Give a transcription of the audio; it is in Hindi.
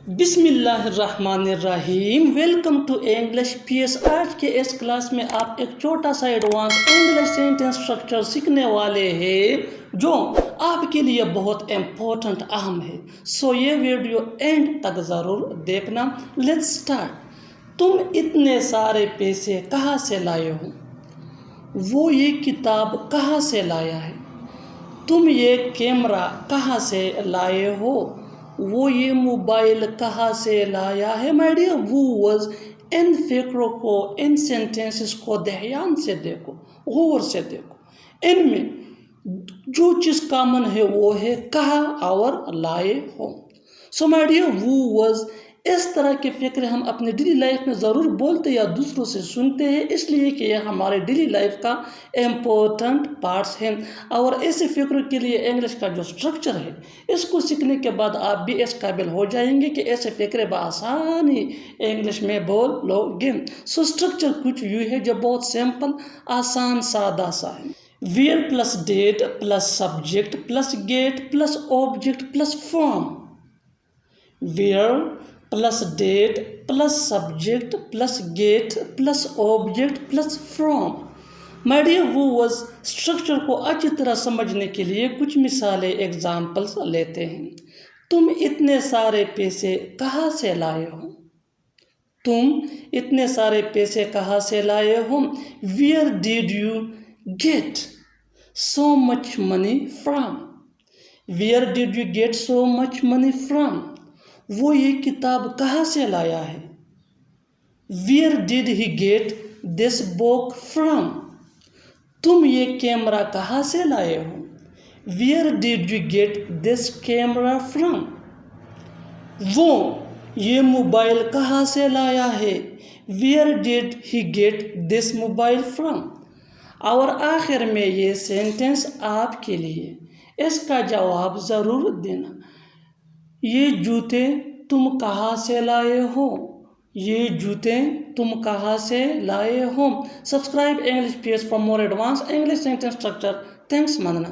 बिस्मिल्लाहिर्रहमानिर्रहीम। Welcome to English PS. आज के इस क्लास में आप एक छोटा सा एडवांस इंग्लिश सेंटेंस स्ट्रक्चर सीखने वाले हैं जो आपके लिए बहुत इम्पोर्टेंट अहम है। सो ये वीडियो एंड तक ज़रूर देखना। Let's start. तुम इतने सारे पैसे कहाँ से लाए हो? वो ये किताब कहाँ से लाया है? तुम ये कैमरा कहाँ से लाए हो? वो ये मोबाइल कहाँ से लाया है? माय डियर व्यूअर्स, इन फिक्रों को, इन सेंटेंसेस को ध्यान से देखो, गौर से देखो। इनमें जो चीज़ कॉमन है वो है कहाँ और लाए हो। सो माय डियर व्यूअर्स, इस तरह के फिक्र हम अपने डेली लाइफ में ज़रूर बोलते या दूसरों से सुनते हैं, इसलिए कि यह हमारे डेली लाइफ का इम्पोर्टेंट पार्ट्स हैं। और ऐसे फिक्र के लिए इंग्लिश का जो स्ट्रक्चर है, इसको सीखने के बाद आप भी इस काबिल हो जाएंगे कि ऐसे फिक्र बआसानी इंग्लिश में बोल लोगे। सो स्ट्रक्चर कुछ यूँ है जो बहुत सिंपल, आसान, सादा सा है। Where plus did plus subject plus get plus object plus from. Where plus did plus subject plus get plus object plus from. My dear viewers, structure को अच्छी तरह समझने के लिए कुछ मिसालें, एग्जाम्पल्स लेते हैं। तुम इतने सारे पैसे कहाँ से लाए हो? तुम इतने सारे पैसे कहाँ से लाए हो? Where did you get so much money from? Where did you get so much money from? वो ये किताब कहाँ से लाया है? Where did he get this book from? तुम ये कैमरा कहाँ से लाए हो? Where did you get this camera from? वो ये मोबाइल कहाँ से लाया है? Where did he get this mobile from? और आखिर में ये सेंटेंस आपके लिए, इसका जवाब ज़रूर देना। ये जूते तुम कहाँ से लाए हो? ये जूते तुम कहाँ से लाए हो? Subscribe English PS for more advance English sentence structure. Thanks मानना।